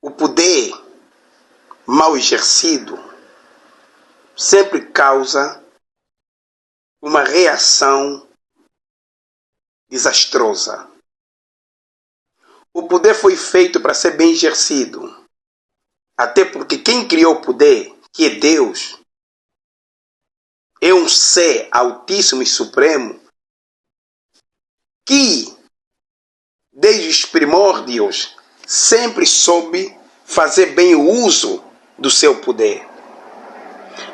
O poder mal exercido sempre causa uma reação desastrosa. O poder foi feito para ser bem exercido. Até porque quem criou o poder, que é Deus, é um ser altíssimo e supremo que, desde os primórdios, sempre soube fazer bem o uso do seu poder.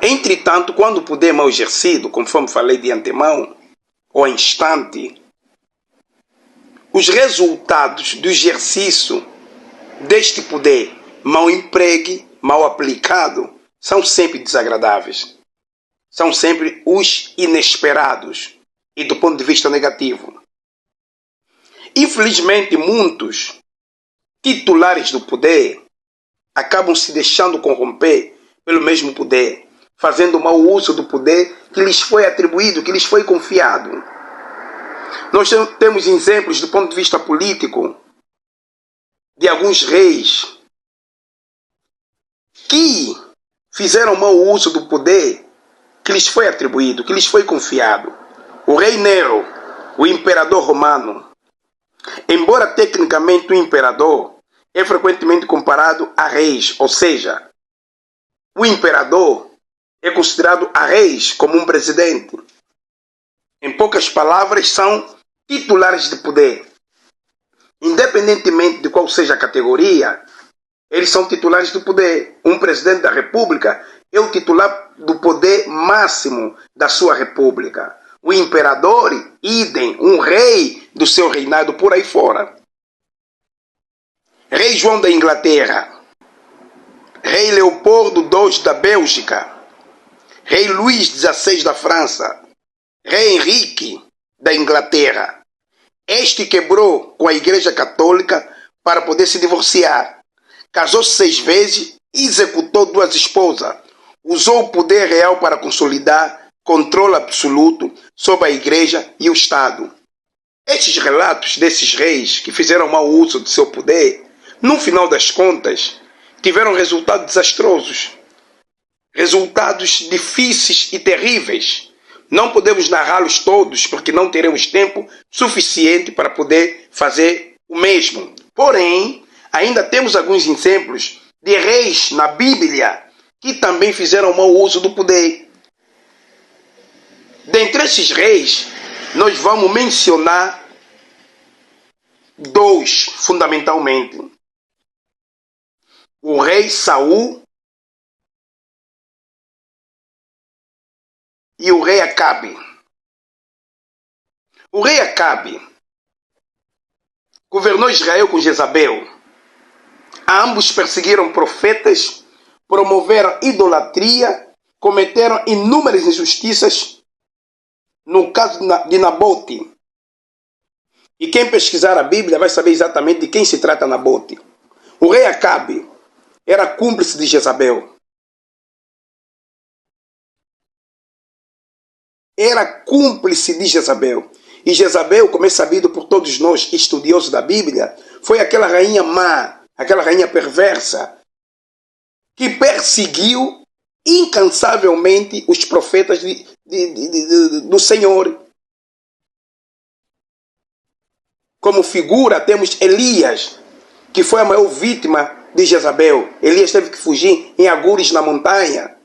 Entretanto, quando o poder é mal exercido, conforme falei de antemão, ou instante, os resultados do exercício deste poder mal empregue, mal aplicado, são sempre desagradáveis. São sempre os inesperados e do ponto de vista negativo. Infelizmente, muitos titulares do poder acabam se deixando corromper pelo mesmo poder, fazendo mau uso do poder que lhes foi atribuído, que lhes foi confiado. Nós temos exemplos do ponto de vista político de alguns reis que fizeram mau uso do poder que lhes foi atribuído, que lhes foi confiado. O rei Nero, o imperador romano, embora tecnicamente o imperador é frequentemente comparado a reis, ou seja, o imperador é considerado a reis como um presidente. Em poucas palavras, são titulares de poder. Independentemente de qual seja a categoria, eles são titulares do poder. Um presidente da república é o titular do poder máximo da sua república. O imperador, idem, um rei do seu reinado por aí fora. Rei João da Inglaterra, Rei Leopoldo II da Bélgica, Rei Luís XVI da França, Rei Henrique da Inglaterra. Este quebrou com a Igreja Católica para poder se divorciar. Casou-se 6 vezes e executou 2 esposas. Usou o poder real para consolidar controle absoluto sobre a Igreja e o Estado. Estes relatos desses reis que fizeram mau uso do seu poder, no final das contas, tiveram resultados desastrosos. Resultados difíceis e terríveis. Não podemos narrá-los todos porque não teremos tempo suficiente para poder fazer o mesmo. Porém, ainda temos alguns exemplos de reis na Bíblia que também fizeram mau uso do poder. Dentre esses reis, nós vamos mencionar 2 fundamentalmente. O rei Saul e o rei Acabe. O rei Acabe governou Israel com Jezabel. Ambos perseguiram profetas, promoveram idolatria, cometeram inúmeras injustiças no caso de Nabote. E quem pesquisar a Bíblia vai saber exatamente de quem se trata Nabote. O rei Acabe era cúmplice de Jezabel. Era cúmplice de Jezabel. E Jezabel, como é sabido por todos nós estudiosos da Bíblia, foi aquela rainha má, aquela rainha perversa, que perseguiu incansavelmente os profetas do Senhor. Como figura temos Elias, que foi a maior vítima de Jezabel. Elias teve que fugir em Agures na montanha,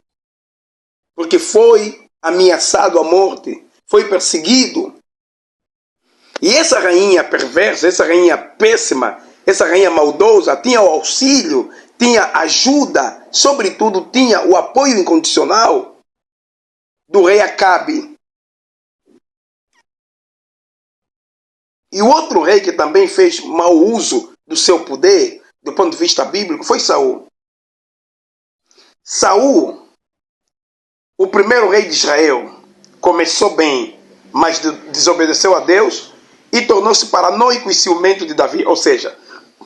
porque foi ameaçado à morte, foi perseguido. E essa rainha perversa, essa rainha péssima, essa rainha maldosa, tinha o auxílio, tinha ajuda, sobretudo tinha o apoio incondicional do rei Acabe. E o outro rei que também fez mau uso do seu poder, do ponto de vista bíblico, foi Saul. Saul, o primeiro rei de Israel, começou bem, mas desobedeceu a Deus e tornou-se paranoico e ciumento de Davi. Ou seja,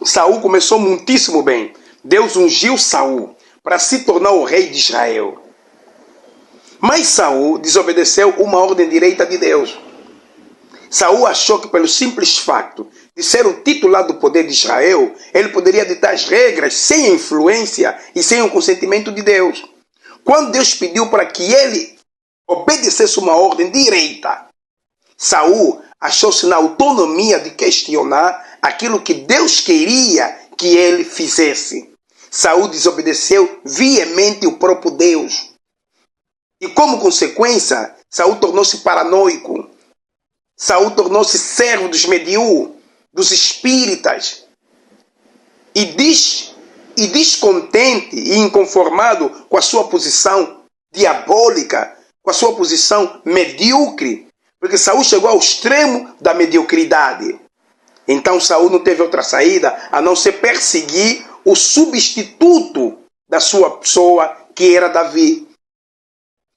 Saul começou muitíssimo bem. Deus ungiu Saul para se tornar o rei de Israel. Mas Saul desobedeceu uma ordem direta de Deus. Saul achou que pelo simples facto de ser o titular do poder de Israel, ele poderia ditar as regras sem a influência e sem o consentimento de Deus. Quando Deus pediu para que ele obedecesse uma ordem direta, Saul achou-se na autonomia de questionar aquilo que Deus queria que ele fizesse. Saul desobedeceu veemente o próprio Deus. E como consequência, Saul tornou-se paranoico. Saul tornou-se servo dos Mediú, dos espíritas. E descontente e inconformado com a sua posição diabólica, com a sua posição medíocre, porque Saul chegou ao extremo da mediocridade. Então Saul não teve outra saída a não ser perseguir o substituto da sua pessoa, que era Davi,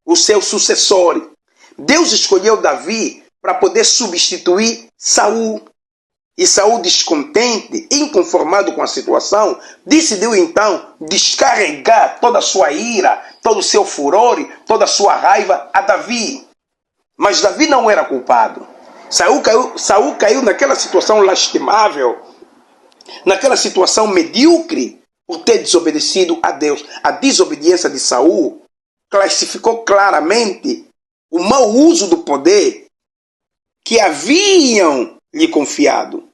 o seu sucessor. Deus escolheu Davi para poder substituir Saul. E Saul, descontente, inconformado com a situação, decidiu então descarregar toda a sua ira, todo o seu furor, toda a sua raiva a Davi. Mas Davi não era culpado. Saul caiu naquela situação lastimável, naquela situação medíocre, por ter desobedecido a Deus. A desobediência de Saul classificou claramente o mau uso do poder que haviam lhe confiado.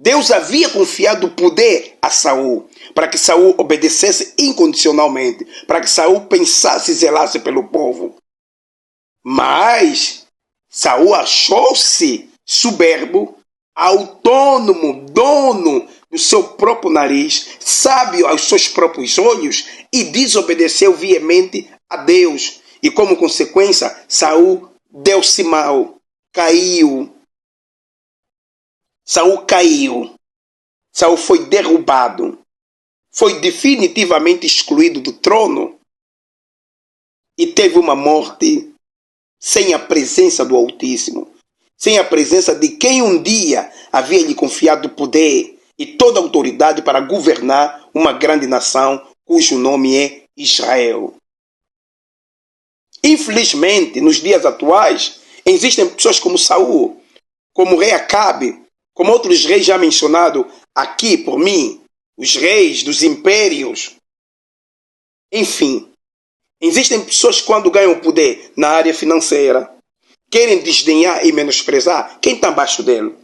Deus havia confiado o poder a Saul, para que Saul obedecesse incondicionalmente, para que Saul pensasse e zelasse pelo povo. Mas Saul achou-se soberbo, autônomo, dono do seu próprio nariz, sábio aos seus próprios olhos, e desobedeceu veemente a Deus. E como consequência, Saul deu-se mal, caiu. Saul caiu. Saul foi derrubado. Foi definitivamente excluído do trono. E teve uma morte sem a presença do Altíssimo. Sem a presença de quem um dia havia lhe confiado o poder e toda a autoridade para governar uma grande nação cujo nome é Israel. Infelizmente, nos dias atuais, existem pessoas como Saul, como o rei Acabe, como outros reis já mencionados aqui por mim, os reis dos impérios. Enfim, existem pessoas que quando ganham poder na área financeira, querem desdenhar e menosprezar quem está abaixo dele.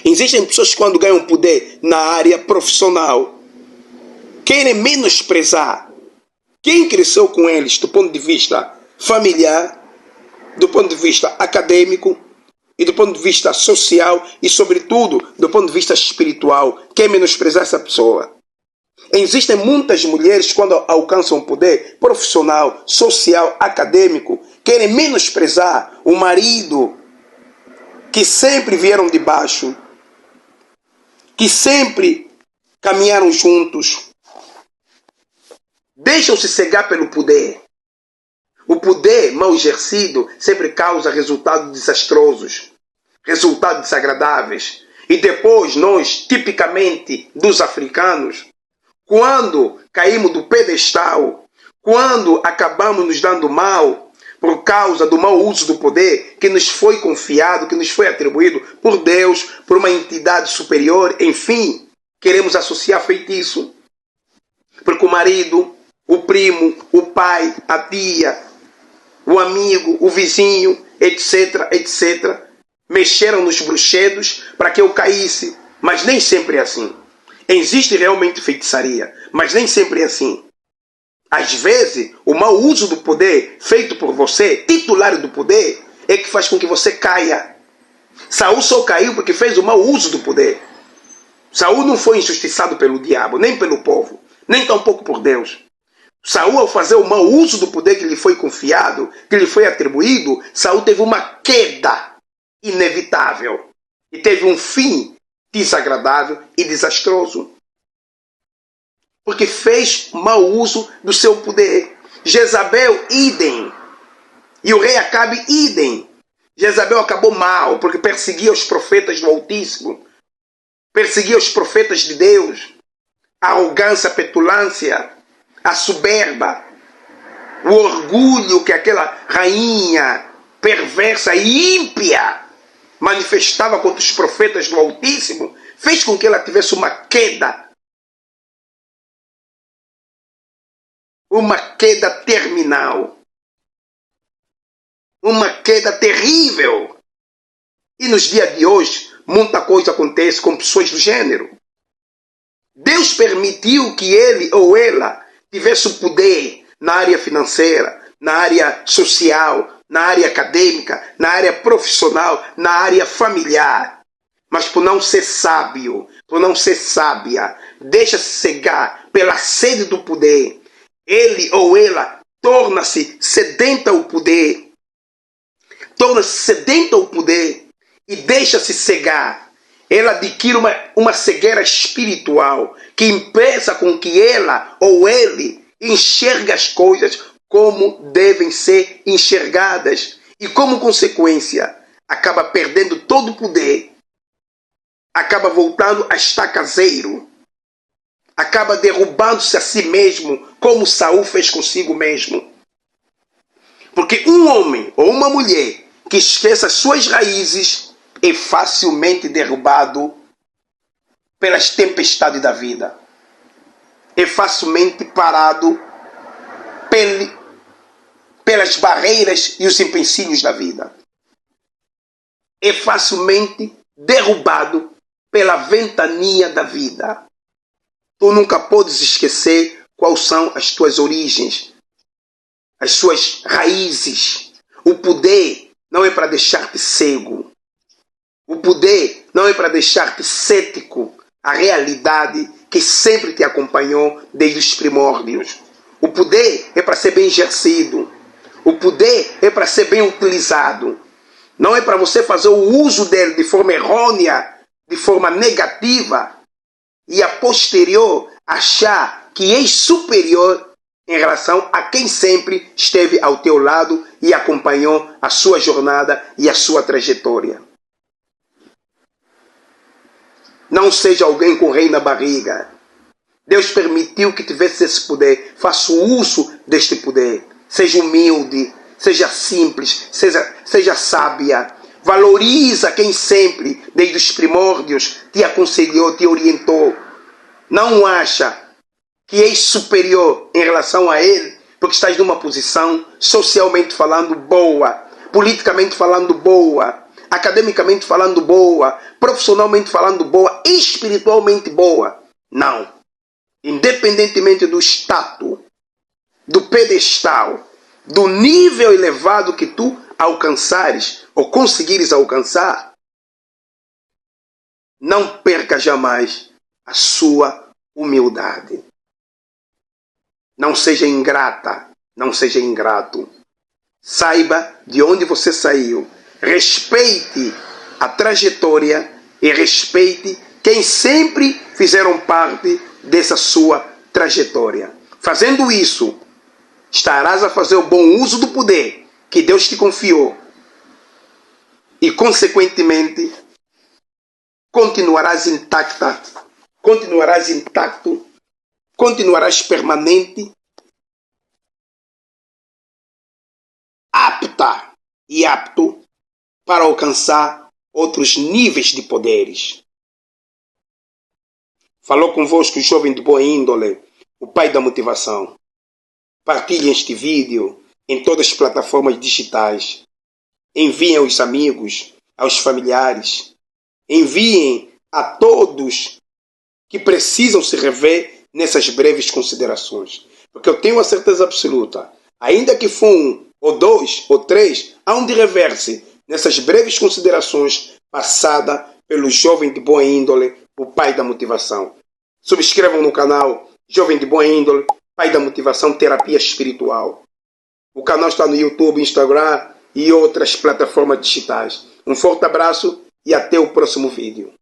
Existem pessoas que quando ganham poder na área profissional, querem menosprezar quem cresceu com eles do ponto de vista familiar, do ponto de vista acadêmico e do ponto de vista social e, sobretudo, do ponto de vista espiritual. Quer menosprezar essa pessoa. Existem muitas mulheres que quando alcançam poder profissional, social, acadêmico, querem menosprezar o marido que sempre vieram de baixo, que sempre caminharam juntos. Deixam-se cegar pelo poder. O poder mal exercido sempre causa resultados desastrosos, resultados desagradáveis. E depois nós, tipicamente dos africanos, quando caímos do pedestal, quando acabamos nos dando mal por causa do mau uso do poder que nos foi confiado, que nos foi atribuído por Deus, por uma entidade superior, enfim, queremos associar feitiço. Porque o marido, o primo, o pai, a tia, o amigo, o vizinho, etc., etc., mexeram nos bruxedos para que eu caísse. Mas nem sempre é assim. Existe realmente feitiçaria, mas nem sempre é assim. Às vezes, o mau uso do poder feito por você, titular do poder, é que faz com que você caia. Saul só caiu porque fez o mau uso do poder. Saul não foi injustiçado pelo diabo, nem pelo povo, nem tampouco por Deus. Saul, ao fazer o mau uso do poder que lhe foi confiado, que lhe foi atribuído, Saul teve uma queda inevitável e teve um fim desagradável e desastroso. Porque fez mau uso do seu poder. Jezabel, idem. E o rei Acabe, idem. Jezabel acabou mal, porque perseguia os profetas do Altíssimo. Perseguia os profetas de Deus. A arrogância, a petulância, a soberba, o orgulho que aquela rainha perversa e ímpia manifestava contra os profetas do Altíssimo, fez com que ela tivesse uma queda terminal, uma queda terrível. E nos dias de hoje, muita coisa acontece com pessoas do gênero. Deus permitiu que ele ou ela tivesse o poder na área financeira, na área social, na área acadêmica, na área profissional, na área familiar. Mas por não ser sábio, por não ser sábia, deixa-se cegar pela sede do poder. Ele ou ela torna-se sedenta ao poder. Torna-se sedenta ao poder e deixa-se cegar. Ela adquire uma cegueira espiritual que impeça com que ela ou ele enxergue as coisas como devem ser enxergadas. E como consequência, acaba perdendo todo o poder. Acaba voltando a estaca zero. Acaba derrubando-se a si mesmo, como Saul fez consigo mesmo. Porque um homem ou uma mulher que esqueça as suas raízes é facilmente derrubado pelas tempestades da vida. É facilmente parado pelas barreiras e os empecilhos da vida. É facilmente derrubado pela ventania da vida. Tu nunca podes esquecer quais são as tuas origens, as suas raízes. O poder não é para deixar-te cego. O poder não é para deixar-te cético à realidade que sempre te acompanhou desde os primórdios. O poder é para ser bem exercido. O poder é para ser bem utilizado. Não é para você fazer o uso dele de forma errônea, de forma negativa, e a posterior achar que és superior em relação a quem sempre esteve ao teu lado e acompanhou a sua jornada e a sua trajetória. Não seja alguém com rei na barriga. Deus permitiu que tivesse esse poder. Faça o uso deste poder. Seja humilde, seja simples, seja sábia. Valoriza quem sempre, desde os primórdios, te aconselhou, te orientou. Não acha que és superior em relação a ele, porque estás numa posição socialmente falando boa, politicamente falando boa, academicamente falando boa, profissionalmente falando boa, espiritualmente boa. Não. Independentemente do status, do pedestal, do nível elevado que tu alcançares ou conseguires alcançar, não perca jamais a sua humildade. Não seja ingrata, não seja ingrato. Saiba de onde você saiu. Respeite a trajetória e respeite quem sempre fizeram parte dessa sua trajetória. Fazendo isso, estarás a fazer o bom uso do poder que Deus te confiou. E, consequentemente, continuarás intacta, continuarás intacto, continuarás permanente, apta e apto para alcançar outros níveis de poderes. Falou convosco o jovem de boa índole, o pai da motivação. Partilhem este vídeo em todas as plataformas digitais. Enviem aos amigos, aos familiares. Enviem a todos que precisam se rever nessas breves considerações. Porque eu tenho a certeza absoluta, ainda que for um, ou dois, ou três, há um de reverse nessas breves considerações passadas pelo jovem de boa índole, o pai da motivação. Subscrevam no canal Jovem de Boa Índole, Pai da Motivação, Terapia Espiritual. O canal está no YouTube, Instagram e outras plataformas digitais. Um forte abraço e até o próximo vídeo.